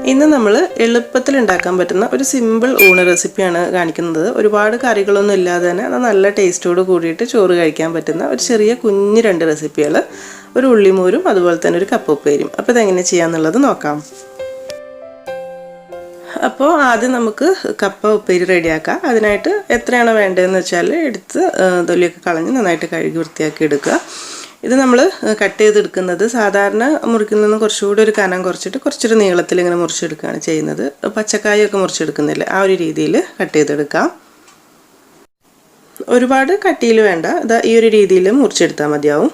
ഇന്ന് നമ്മൾ എളുപ്പത്തിൽ ഉണ്ടാക്കാൻ പറ്റുന്ന ഒരു സിമ്പിൾ ഊണ് റെസിപ്പിയാണ് കാണിക്കുന്നത്. ഒരുപാട് കറികളൊന്നും ഇല്ലാതെ തന്നെ നല്ല ടേസ്റ്റോട് കൂടിയിട്ട് ചോറ് കഴിക്കാൻ പറ്റുന്ന ഒരു ചെറിയ കുഞ്ഞ് 2 റെസിപ്പികൾ. ഒരു ഉള്ളിമോരും അതുപോലെ തന്നെ ഒരു കപ്പ ഉപ്പേരിയും. അപ്പോൾ ഇതെങ്ങനെ ചെയ്യാന്നുള്ളത് നോക്കാം. അപ്പോൾ ആദ്യം നമുക്ക് കപ്പ ഉപ്പേരി റെഡിയാക്കാം. അതിനായിട്ട് എത്രയാണോ വേണ്ടതെന്ന് വെച്ചാൽ എടുത്ത് തൊലിയൊക്കെ കളഞ്ഞ് നന്നായിട്ട് കഴുകി വൃത്തിയാക്കി എടുക്കുക. ഇത് നമ്മൾ കട്ട് ചെയ്തെടുക്കുന്നത് സാധാരണ മുറിക്കുന്ന നിന്ന് കുറച്ചുകൂടി ഒരു കനം കുറച്ചിട്ട് കുറച്ചൊരു നീളത്തിൽ ഇങ്ങനെ മുറിച്ചെടുക്കുകയാണ് ചെയ്യുന്നത്. പച്ചക്കായൊക്കെ മുറിച്ചെടുക്കുന്നില്ല, ആ ഒരു രീതിയിൽ കട്ട് ചെയ്തെടുക്കാം. ഒരുപാട് കട്ടിയിൽ വേണ്ട, ഇതാ ഈ ഒരു രീതിയിൽ മുറിച്ചെടുത്താൽ മതിയാവും.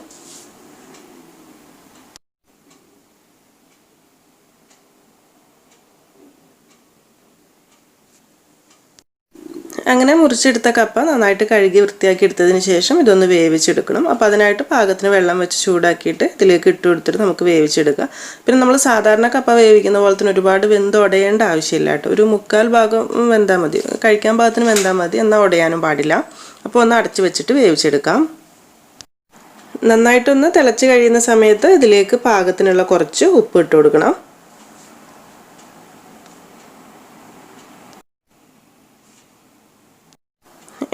അങ്ങനെ മുറിച്ചെടുത്ത കപ്പ നന്നായിട്ട് കഴുകി വൃത്തിയാക്കി എടുത്തതിന് ശേഷം ഇതൊന്ന് വേവിച്ചെടുക്കണം. അപ്പോൾ അതിനായിട്ട് പാകത്തിന് വെള്ളം വെച്ച് ചൂടാക്കിയിട്ട് ഇതിലേക്ക് ഇട്ട് കൊടുത്തിട്ട് നമുക്ക് വേവിച്ചെടുക്കാം. പിന്നെ നമ്മൾ സാധാരണ കപ്പ വേവിക്കുന്ന പോലെ തന്നെ ഒരുപാട് വെന്തുടയേണ്ട ആവശ്യമില്ല കേട്ടോ. ഒരു 1/4 ഭാഗം വെന്താൽ മതി, കഴിക്കാൻ പാകത്തിന് വെന്താൽ മതി, എന്നാൽ ഉടയാനും പാടില്ല. അപ്പോൾ ഒന്ന് അടച്ചു വെച്ചിട്ട് വേവിച്ചെടുക്കാം. നന്നായിട്ടൊന്ന് തിളച്ച് കഴിയുന്ന സമയത്ത് ഇതിലേക്ക് പാകത്തിനുള്ള കുറച്ച് ഉപ്പ് ഇട്ട് കൊടുക്കണം.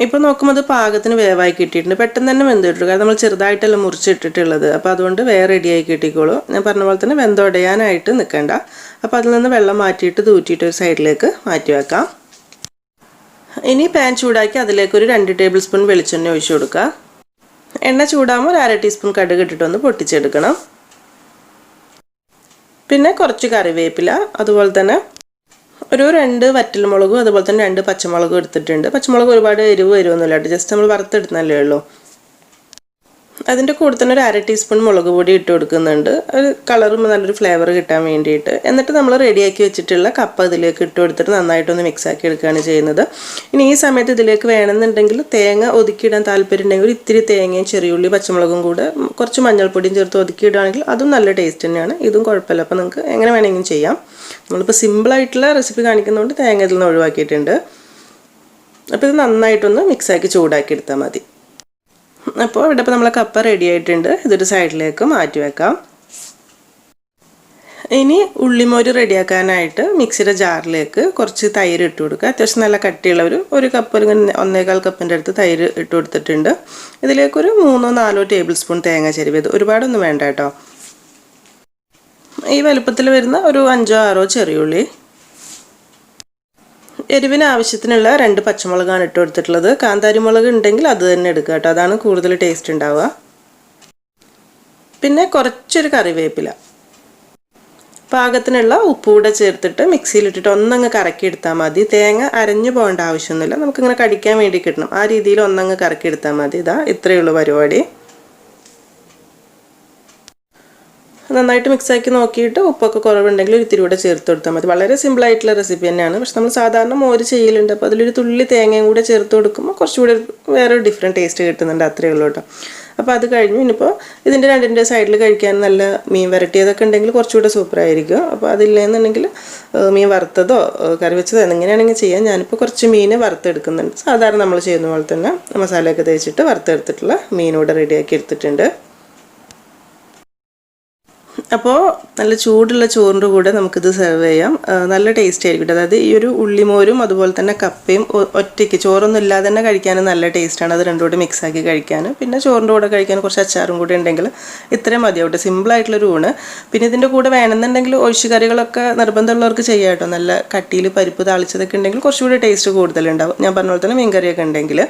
ഇപ്പോൾ നോക്കുമ്പോൾ അത് പാകത്തിന് വേവായി കിട്ടിയിട്ടുണ്ട്. പെട്ടെന്ന് തന്നെ വെന്തിട്ടു, കാരണം നമ്മൾ ചെറുതായിട്ടല്ല മുറിച്ചിട്ടിട്ടുള്ളത്. അപ്പോൾ അതുകൊണ്ട് വേറെ റെഡിയായി കിട്ടിക്കോളൂ. ഞാൻ പറഞ്ഞ പോലെ തന്നെ വെന്തുടയാനായിട്ട് നിൽക്കണ്ട. അപ്പോൾ അതിൽ നിന്ന് വെള്ളം മാറ്റിയിട്ട് തൂറ്റിയിട്ട് ഒരു സൈഡിലേക്ക് മാറ്റി വെക്കാം. ഇനി പാൻ ചൂടാക്കി അതിലേക്ക് ഒരു 2 ടേബിൾ സ്പൂൺ വെളിച്ചെണ്ണ ഒഴിച്ചു കൊടുക്കുക. എണ്ണ ചൂടാകുമ്പോൾ 1/2 ടീസ്പൂൺ കടുക് ഇട്ടിട്ടൊന്ന് പൊട്ടിച്ചെടുക്കണം. പിന്നെ കുറച്ച് കറിവേപ്പില, അതുപോലെ തന്നെ ഒരു 2 വറ്റൽമുളകും അതുപോലെ തന്നെ 2 പച്ചമുളകും എടുത്തിട്ടുണ്ട്. പച്ചമുളക് ഒരുപാട് എരിവ് വരുമൊന്നുമില്ല കേട്ടോ, ജസ്റ്റ് നമ്മൾ വറുത്തെടുത്തല്ലേ ഉള്ളൂ. അതിൻ്റെ കൂടെ തന്നെ ഒരു 1/2 ടീസ്പൂൺ മുളക് പൊടി ഇട്ട് കൊടുക്കുന്നുണ്ട്, ഒരു കളറും നല്ലൊരു ഫ്ലേവർ കിട്ടാൻ വേണ്ടിയിട്ട്. എന്നിട്ട് നമ്മൾ റെഡിയാക്കി വെച്ചിട്ടുള്ള കപ്പ ഇതിലേക്ക് ഇട്ട് കൊടുത്തിട്ട് നന്നായിട്ടൊന്ന് മിക്സാക്കി എടുക്കുകയാണ് ചെയ്യുന്നത്. ഇനി ഈ സമയത്ത് ഇതിലേക്ക് വേണമെന്നുണ്ടെങ്കിൽ തേങ്ങ ഒതുക്കിയിടാൻ താല്പര്യം ഉണ്ടെങ്കിൽ ഒരു ഇത്തിരി തേങ്ങയും ചെറിയുള്ളി പച്ചമുളകും കൂടെ കുറച്ച് മഞ്ഞൾപ്പൊടിയും ചേർത്ത് ഒതുക്കിയിടുകയാണെങ്കിൽ അതും നല്ല ടേസ്റ്റ് തന്നെയാണ്. ഇതും കുഴപ്പമില്ല. അപ്പോൾ നിങ്ങൾക്ക് എങ്ങനെ വേണമെങ്കിലും ചെയ്യാം. നമ്മളിപ്പോൾ സിമ്പിളായിട്ടുള്ള റെസിപ്പി കാണിക്കുന്നതുകൊണ്ട് തേങ്ങ ഇതിൽ നിന്ന് ഒഴിവാക്കിയിട്ടുണ്ട്. അപ്പോൾ ഇത് നന്നായിട്ടൊന്ന് മിക്സാക്കി ചൂടാക്കി എടുത്താൽ മതി. അപ്പോൾ ഇവിടെ ഇപ്പോൾ നമ്മളെ കപ്പ റെഡി ആയിട്ടുണ്ട്. ഇതൊരു സൈഡിലേക്ക് മാറ്റി വെക്കാം. ഇനി ഉള്ളിമോര് റെഡിയാക്കാനായിട്ട് മിക്സിയുടെ ജാറിലേക്ക് കുറച്ച് തൈര് ഇട്ട് കൊടുക്കുക. അത്യാവശ്യം നല്ല കട്ടിയുള്ള ഒരു കപ്പ്, ഒരു 1/4 കപ്പിൻ്റെ അടുത്ത് തൈര് ഇട്ട് കൊടുത്തിട്ടുണ്ട്. ഇതിലേക്കൊരു 3-4 ടേബിൾ സ്പൂൺ തേങ്ങ ചിരവിയത്, ഒരുപാടൊന്നും വേണ്ട കേട്ടോ. ഈ വലുപ്പത്തിൽ വരുന്ന ഒരു 5-6 ചെറിയുള്ളി, എരിവിന് ആവശ്യത്തിനുള്ള 2 പച്ചമുളകാണ് ഇട്ട് കൊടുത്തിട്ടുള്ളത്. കാന്താരി മുളക് ഉണ്ടെങ്കിൽ അത് തന്നെ എടുക്കുക കേട്ടോ, അതാണ് കൂടുതൽ ടേസ്റ്റ് ഉണ്ടാവുക. പിന്നെ കുറച്ചൊരു കറിവേപ്പില, പാകത്തിനുള്ള ഉപ്പ് കൂടെ ചേർത്തിട്ട് മിക്സിയിലിട്ടിട്ട് ഒന്നങ്ങ് കറക്കി എടുത്താൽ മതി. തേങ്ങ അരഞ്ഞു പോകേണ്ട ആവശ്യമൊന്നുമില്ല, നമുക്കിങ്ങനെ കടിക്കാൻ വേണ്ടി കിട്ടണം. ആ രീതിയിൽ ഒന്നങ്ങ് കറക്കി എടുത്താൽ മതി. ഇതാ ഇത്രയേ ഉള്ളൂ പരിപാടി. നന്നായിട്ട് മിക്സാക്കി നോക്കിയിട്ട് ഉപ്പൊക്കെ കുറവുണ്ടെങ്കിൽ ഒരു ഇത്തിരി കൂടെ ചേർത്ത് കൊടുത്താൽ മതി. വളരെ സിമ്പിളായിട്ടുള്ള റെസിപ്പി തന്നെയാണ്. പക്ഷെ നമ്മൾ സാധാരണ മോര് ചെയ്യലുണ്ട്, അപ്പോൾ അതിലൊരു തുള്ളി തേങ്ങയും കൂടെ ചേർത്ത് കൊടുക്കുമ്പോൾ കുറച്ചുകൂടി വേറെ ഡിഫറെൻറ്റ് ടേസ്റ്റ് കിട്ടുന്നുണ്ട്. അത്രയേ ഉള്ളൂ കേട്ടോ. അപ്പോൾ അത് കഴിഞ്ഞു. ഇനിയിപ്പോൾ ഇതിൻ്റെ 2ൻ്റെ സൈഡിൽ കഴിക്കാൻ നല്ല മീൻ വരട്ടിയതൊക്കെ ഉണ്ടെങ്കിൽ കുറച്ചുകൂടെ സൂപ്പറായിരിക്കും. അപ്പോൾ അതില്ലെന്നുണ്ടെങ്കിൽ മീൻ വറുത്തതോ കറി വെച്ചതോ എങ്ങനെയാണെങ്കിൽ ചെയ്യാം. ഞാനിപ്പോൾ കുറച്ച് മീൻ വറുത്തെടുക്കുന്നുണ്ട്. സാധാരണ നമ്മൾ ചെയ്യുന്ന പോലെ തന്നെ മസാലയൊക്കെ തേച്ചിട്ട് വറുത്തെടുത്തിട്ടുള്ള മീനൂടെ റെഡിയാക്കി എടുത്തിട്ടുണ്ട്. അപ്പോൾ നല്ല ചൂടുള്ള ചോറിൻ്റെ കൂടെ നമുക്കിത് സെർവ് ചെയ്യാം. നല്ല ടേസ്റ്റ് ആയിരിക്കും. അതായത് ഈ ഒരു ഉള്ളിമോരും അതുപോലെ തന്നെ കപ്പയും ഒറ്റയ്ക്ക് ചോറൊന്നും ഇല്ലാതെ തന്നെ കഴിക്കാനും നല്ല ടേസ്റ്റാണ്. അത് രണ്ടും കൂടെ മിക്സാക്കി കഴിക്കാൻ, പിന്നെ ചോറിൻ്റെ കൂടെ കഴിക്കാൻ കുറച്ച് അച്ചാറും കൂടി ഉണ്ടെങ്കിൽ ഇത്രയും മതിയാവട്ടെ. സിമ്പിളായിട്ടുള്ളൊരു ഊണ്. പിന്നെ ഇതിൻ്റെ കൂടെ വേണമെന്നുണ്ടെങ്കിൽ ഒഴിച്ച് കറികളൊക്കെ നിർബന്ധമുള്ളവർക്ക് ചെയ്യാം കേട്ടോ. നല്ല കട്ടിയിൽ പരിപ്പ് താളിച്ചതൊക്കെ ഉണ്ടെങ്കിൽ കുറച്ചുകൂടി ടേസ്റ്റ് കൂടുതലുണ്ടാവും. ഞാൻ പറഞ്ഞ പോലെ തന്നെ മീൻ കറിയൊക്കെ ഉണ്ടെങ്കിൽ.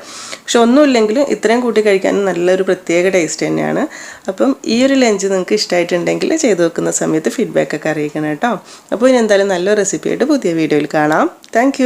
പക്ഷെ ഒന്നുമില്ലെങ്കിൽ ഇത്രയും കൂട്ടി കഴിക്കാനും നല്ലൊരു പ്രത്യേക ടേസ്റ്റ് തന്നെയാണ്. അപ്പം ഈ ഒരു ലഞ്ച് നിങ്ങൾക്ക് ഇഷ്ടമായിട്ടുണ്ടെങ്കിൽ ചെയ്ത് വെക്കുന്ന സമയത്ത് ഫീഡ്ബാക്കൊക്കെ അറിയിക്കണം കേട്ടോ. അപ്പോൾ ഇനി എന്തായാലും നല്ലൊരു റെസിപ്പിയായിട്ട് പുതിയ വീഡിയോയിൽ കാണാം. താങ്ക്